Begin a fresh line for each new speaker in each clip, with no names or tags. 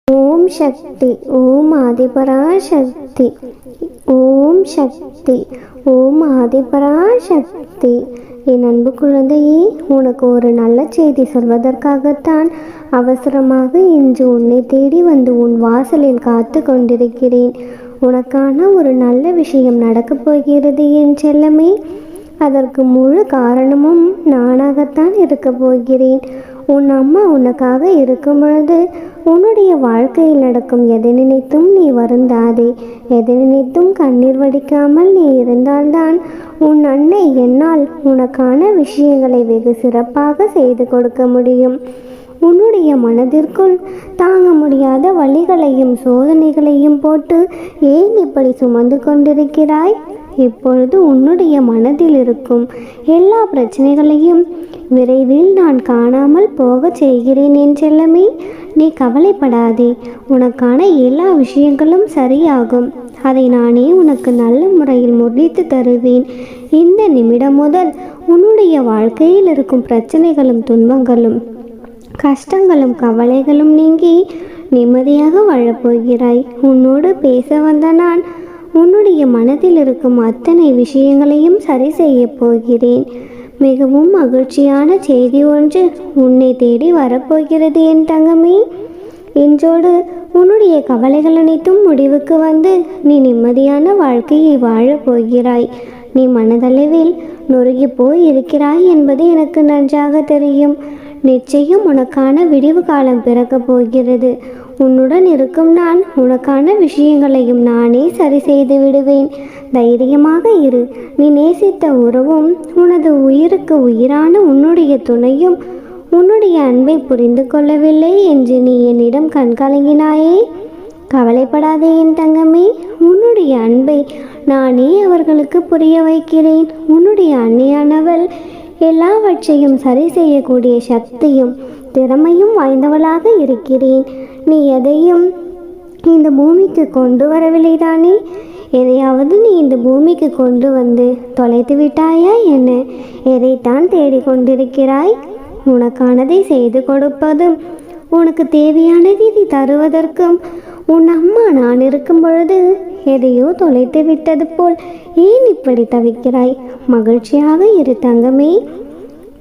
ஓம் சக்தி. ஓம் ஆதிபராசக்தி. ஓம் சக்தி. ஓம் ஆதிபராசக்தி. என் அன்பு குழந்தையே, உனக்கு ஒரு நல்ல செய்தி சொல்வதற்காகத்தான் அவசரமாக இன்று உன்னை தேடி வந்து உன் வாசலில் காத்து கொண்டிருக்கிறேன். உனக்கான ஒரு நல்ல விஷயம் நடக்கப் போகிறது என் செல்லமே. அதற்கு முழு காரணமும் நானாகத்தான் இருக்கப் போகிறேன். உன் அம்மா உனக்காக இருக்கும் பொழுது உன்னுடைய வாழ்க்கையில் நடக்கும் எதை நினைத்தும் நீ வருந்தாதே. எதை நினைத்தும் கண்ணீர் வடிக்காமல் நீ இருந்தால்தான் உன் அன்னை என்னால் உனக்கான விஷயங்களை வெகு சிறப்பாக செய்து கொடுக்க முடியும். உன்னுடைய மனதிற்குள் தாங்க முடியாத வலிகளையும் சோதனைகளையும் போட்டு ஏன் இப்படி சுமந்து கொண்டிருக்கிறாய்? இப்பொழுது உன்னுடைய மனதில் இருக்கும் எல்லா பிரச்சனைகளையும் விரைவில் நான் காணாமல் போகச் செய்கிறேன் என் செல்லமே. நீ கவலைப்படாதே. உனக்கான எல்லா விஷயங்களும் சரியாகும். அதை நானே உனக்கு நல்ல முறையில் முடித்து தருவேன். இந்த நிமிடம் முதல் உன்னுடைய வாழ்க்கையில் இருக்கும் பிரச்சனைகளும் துன்பங்களும் கஷ்டங்களும் கவலைகளும் நீங்கி நிம்மதியாக வாழப்போகிறாய். உன்னோடு பேச வந்த நான் உன்னுடைய மனதில் இருக்கும் அத்தனை விஷயங்களையும் சரி செய்ய போகிறேன். மிகவும் மகிழ்ச்சியான செய்தி ஒன்று உன்னை தேடி வரப்போகிறது என் தங்கமே. இன்றோடு உன்னுடைய கவலைகள் அனைத்தும் முடிவுக்கு வந்து நீ நிம்மதியான வாழ்க்கையை வாழப் போகிறாய். நீ மனதளவில் நொறுகி போய் இருக்கிறாய் என்பது எனக்கு நன்றாக தெரியும். நிச்சயம் உனக்கான விடிவு காலம் பிறக்கப் போகிறது. உன்னுடன் இருக்கும் நான் உனக்கான விஷயங்களையும் நானே சரி செய்து விடுவேன். தைரியமாக இரு. நீ நேசித்த உறவும் உனது உயிருக்கு உயிரான உன்னுடைய துணையும் உன்னுடைய அன்பை புரிந்து கொள்ளவில்லை என்று நீ என்னிடம் கண்கலங்கினாயே. கவலைப்படாதே என் தங்கமே. உன்னுடைய அன்பை நானே அவர்களுக்கு புரிய வைக்கிறேன். உன்னுடைய அன்னையானவள் எல்லாவற்றையும் சரி செய்யக்கூடிய சக்தியும் திறமையும் வாய்ந்தவளாக இருக்கிறேன். நீ எதையும் இந்த பூமிக்கு கொண்டு வரவில்லை தானே? எதையாவது நீ இந்த பூமிக்கு கொண்டு வந்து தொலைத்து விட்டாயா என்ன? எதைத்தான் தேடிக்கொண்டிருக்கிறாய்? உனக்கானதை செய்து கொடுப்பதும் உனக்கு தேவையானதை தருவதற்கும் உன் அம்மா நான் இருக்கும் பொழுது எதையோ தொலைத்து விட்டது போல் ஏன் இப்படி தவிக்கிறாய்? மகிழ்ச்சியாக இரு தங்கமே.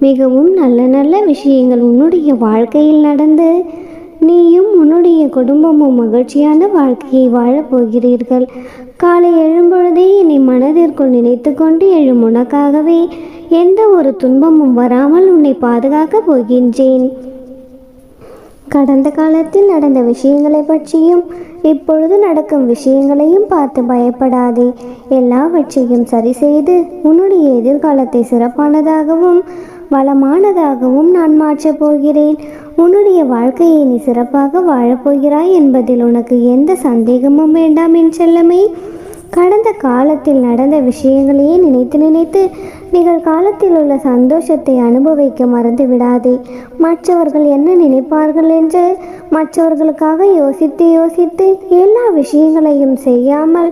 மிகவும் நல்ல நல்ல விஷயங்கள் உன்னுடைய வாழ்க்கையில் நடந்து நீயும் உன்னுடைய குடும்பமும் மகிழ்ச்சியான வாழ்க்கையை வாழப் போகிறீர்கள். காலை எழும்பொழுதே என்னை மனதிற்குள் நினைத்து கொண்டு எழும் உனக்காகவே எந்த ஒரு துன்பமும் வராமல் உன்னை பாதுகாக்கப் போகின்றேன். கடந்த காலத்தில் நடந்த விஷயங்களை பற்றியும் இப்பொழுது நடக்கும் விஷயங்களையும் பார்த்து பயப்படாதே. எல்லாவற்றையும் சரி செய்து உன்னுடைய எதிர்காலத்தை சிறப்பானதாகவும் வளமானதாகவும் நான் மாற்றப் போகிறேன். உன்னுடைய வாழ்க்கையை நீ சிறப்பாக வாழப்போகிறாய் என்பதில் உனக்கு எந்த சந்தேகமும் வேண்டாம் என் செல்லமே. கடந்த காலத்தில் நடந்த விஷயங்களையே நினைத்து நினைத்து நிகழ்காலத்தில் உள்ள சந்தோஷத்தை அனுபவிக்க மறந்து விடாதே. மற்றவர்கள் என்ன நினைப்பார்கள் என்று மற்றவர்களுக்காக யோசித்து யோசித்து எல்லா விஷயங்களையும் செய்யாமல்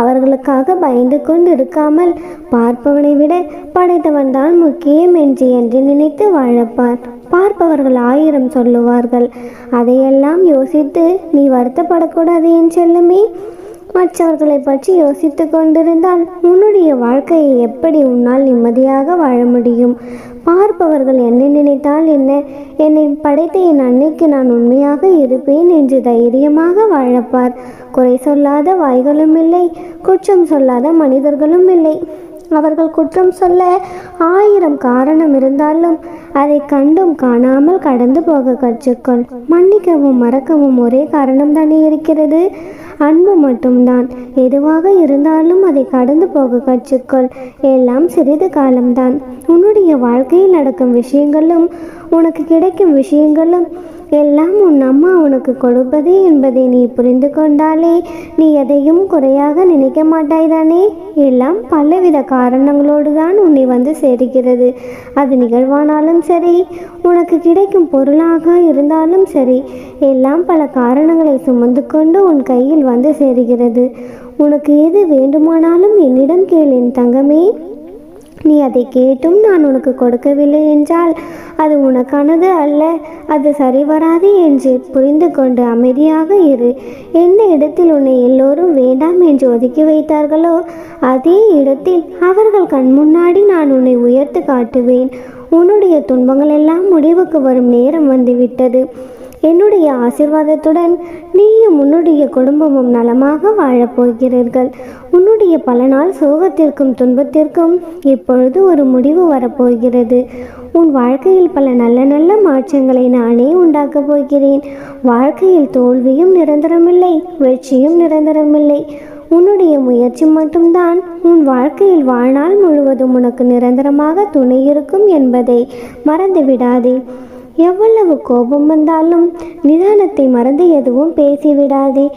அவர்களுக்காக பயந்து கொண்டு இருக்காமல் பார்ப்பவனை விட படைத்தவன் தான் முக்கியம் என்று நினைத்து வாழப்பார். பார்ப்பவர்கள் 1000 சொல்லுவார்கள். அதையெல்லாம் யோசித்து நீ வருத்தப்படக்கூடாது என் செல்லமே. மற்றவர்களை பற்றி யோசித்து கொண்டிருந்தால் உன்னுடைய வாழ்க்கையை எப்படி உன்னால் நிம்மதியாக வாழ முடியும்? பார்ப்பவர்கள் என்ன நினைத்தால் என்ன? என்னை படைத்த என் அன்னைக்கு நான் உண்மையாக இருப்பேன் என்று தைரியமாக வாழப்பார். குறை சொல்லாத வாய்களும் இல்லை, குற்றம் சொல்லாத மனிதர்களும் இல்லை. அவர்கள் குற்றம் சொல்ல 1000 காரணம் இருந்தாலும் அதை கண்டும் காணாமல் கடந்து போக கற்றுக்கொள். மன்னிக்கவும் மறக்கவும் ஒரே காரணம் தானே இருக்கிறது, அன்பு மட்டும்தான். எதுவாக இருந்தாலும் அதை கடந்து போக கற்றுக்கொள். எல்லாம் சிறிது காலம்தான். உன்னுடைய வாழ்க்கையில் நடக்கும் விஷயங்களும் உனக்கு கிடைக்கும் விஷயங்களும் எல்லாம் உன் அம்மா உனக்கு கொடுப்பதே என்பதை நீ புரிந்து கொண்டாலே நீ எதையும் குறையாக நினைக்க மாட்டாய் தானே? எல்லாம் பலவித காரணங்களோடு தான் உன்னை வந்து சேருகிறது. அது நிகழ்வானாலும் சரி, உனக்கு கிடைக்கும் பொருளாக இருந்தாலும் சரி, எல்லாம் பல காரணங்களை சுமந்து கொண்டு உன் கையில் வந்து சேருகிறது. உனக்கு எது வேண்டுமானாலும் என்னிடம் கேள் என் தங்கமே. நீ அதை கேட்டும் நான் உனக்கு கொடுக்கவில்லை என்றால் அது உனக்கானது அல்ல, அது சரிவராது என்று புரிந்து கொண்டு அமைதியாக இரு. எந்த இடத்தில் உன்னை எல்லோரும் வேண்டாம் என்று ஒதுக்கி வைத்தார்களோ அதே இடத்தில் அவர்கள் கண் முன்னாடி நான் உன்னை உயர்த்து காட்டுவேன். உன்னுடைய துன்பங்கள் எல்லாம் முடிவுக்கு வரும் நேரம் வந்துவிட்டது. என்னுடைய ஆசீர்வாதத்துடன் நீயும் உன்னுடைய குடும்பமும் நலமாக வாழப்போகிறீர்கள். உன்னுடைய பல நாள் சோகத்திற்கும் துன்பத்திற்கும் இப்பொழுது ஒரு முடிவு வரப்போகிறது. உன் வாழ்க்கையில் பல நல்ல நல்ல மாற்றங்களை நானே உண்டாக்கப் போகிறேன். வாழ்க்கையில் தோல்வியும் நிரந்தரமில்லை, வெற்றியும் நிரந்தரமில்லை. உன்னுடைய முயற்சி மட்டும்தான் உன் வாழ்க்கையில் வாழ்நாள் முழுவதும் உனக்கு நிரந்தரமாக துணை இருக்கும் என்பதை மறந்து விடாதே. எவ்வளவு கோபம் வந்தாலும் நிதானத்தை மறந்து எதுவும் பேசிவிடாதே.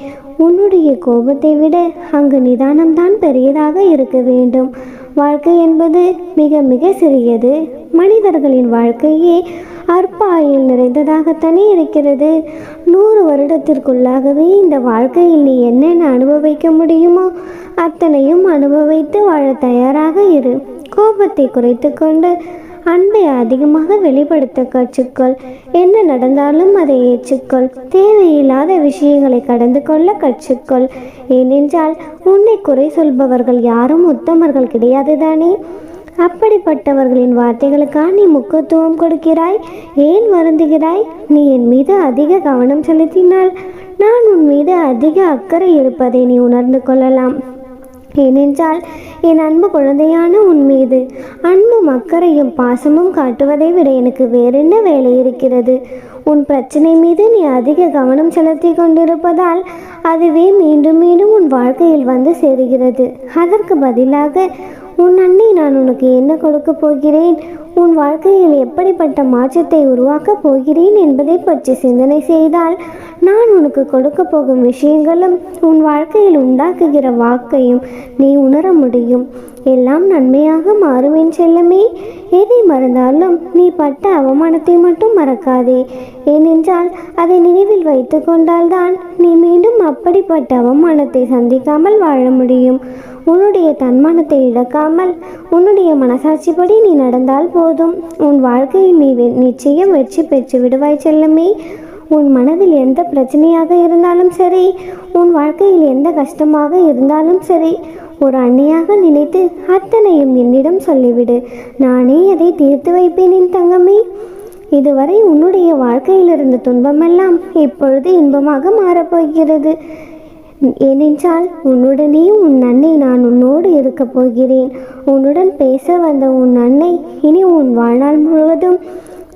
உன்னுடைய கோபத்தை விட அங்கு நிதானம்தான் பெரியதாக இருக்க வேண்டும். வாழ்க்கை என்பது மிக மிக சிறியது. மனிதர்களின் வாழ்க்கையே அற்ப ஆயுள் நிறைந்ததாகத்தானே இருக்கிறது. 100 வருடத்திற்குள்ளாகவே இந்த வாழ்க்கையில் நீ என்னென்ன அனுபவிக்க முடியுமோ அத்தனையும் அனுபவித்து வாழ தயாராக இரு. கோபத்தை குறைத்து கொண்டு அன்பை அதிகமாக வெளிப்படுத்த கற்றுக்கொள். என்ன நடந்தாலும் அதை ஏற்றுக்கொள். தேவையில்லாத விஷயங்களை கடந்து கொள்ள கற்றுக்கொள். ஏனென்றால் உன்னை குறை சொல்பவர்கள் யாரும் உத்தமர்கள் கிடையாது தானே. அப்படிப்பட்டவர்களின் வார்த்தைகளுக்காக நீ முக்கியத்துவம் கொடுக்கிறாய். ஏன் வருந்துகிறாய்? நீ என் மீது அதிக கவனம் செலுத்தினால் நான் உன் மீது அதிக அக்கறை இருப்பதை நீ உணர்ந்து கொள்ளலாம். ஏனென்றால் என் அன்பு குழந்தையான உன் மீது அன்பும் அக்கறையும் பாசமும் காட்டுவதை விட எனக்கு வேறென்ன வேலை இருக்கிறது? உன் பிரச்சனை மீது நீ அதிக கவனம் செலுத்தி கொண்டிருப்பதால் அதுவே மீண்டும் மீண்டும் உன் வாழ்க்கையில் வந்து சேருகிறது. அதற்கு பதிலாக உன் அன்னை நான் உனக்கு என்ன கொடுக்க போகிறேன், உன் வாழ்க்கையில் எப்படிப்பட்ட மாற்றத்தை உருவாக்கப் போகிறேன் என்பதை பற்றி சிந்தனை செய்தால் நான் உனக்கு கொடுக்க போகும் விஷயங்களும் உன் வாழ்க்கையில் உண்டாக்குகிற வாக்கையும் நீ உணர முடியும். எல்லாம் நன்மையாக மாறுவேன் செல்லமே. எதை மறந்தாலும் நீ பட்ட அவமானத்தை மட்டும் மறக்காதே. ஏனென்றால் அதை நினைவில் வைத்து கொண்டால்தான் நீ மீண்டும் அப்படிப்பட்ட அவமானத்தை சந்திக்காமல் வாழ முடியும். உன்னுடைய தன்மானத்தை இழக்காமல் உன்னுடைய மனசாட்சிப்படி நீ நடந்தால் போதும். உன் வாழ்க்கையில் நீ நிச்சயம் வெற்றி பெற்று விடுவாய் செல்லமே. உன் மனதில் எந்த பிரச்சனையாக இருந்தாலும் சரி, உன் வாழ்க்கையில் எந்த கஷ்டமாக இருந்தாலும் சரி, ஒரு அன்னையாக நினைத்து அத்தனையும் என்னிடம் சொல்லிவிடு. நானே அதை தீர்த்து வைப்பேன் என் தங்கமே. இதுவரை உன்னுடைய வாழ்க்கையில் இருந்த துன்பமெல்லாம் இப்பொழுது இன்பமாக மாறப்போகிறது. ஏனென்றால் உன்னுடனே உன் அன்னை நான் உன்னோடு இருக்கப் போகிறேன். உன்னுடன் பேச வந்த உன் அன்னை இனி உன் வாழ்நாள் முழுவதும்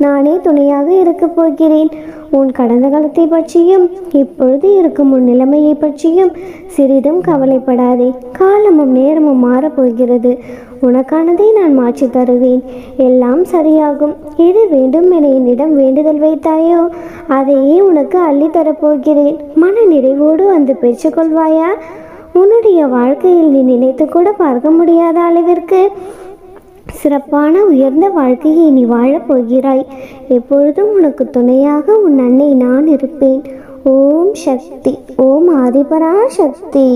நானே துணையாக இருக்கப் போகிறேன். உன் கடந்த காலத்தை பற்றியும் இப்பொழுது இருக்கும் உன் நிலைமையை பற்றியும் சிறிதும் கவலைப்படாதே. காலமும் நேரமும் மாறப்போகிறது. உனக்கானதை நான் மாற்றி தருவேன். எல்லாம் சரியாகும். எது வேண்டும் என என்னிடம் வேண்டுதல் வைத்தாயோ அதையே உனக்கு அள்ளித்தரப்போகிறேன். மன நிறைவோடு வந்து பெற்றுக்கொள்வாயா? உன்னுடைய வாழ்க்கையில் நீ நினைத்து கூட பார்க்க முடியாத அளவிற்கு சிறப்பான உயர்ந்த வாழ்க்கையை நீ வாழப் போகிறாய். எப்பொழுதும் உனக்கு துணையாக உன் அன்னை நான் இருப்பேன். ஓம் சக்தி. ஓம் ஆதிபரா சக்தி.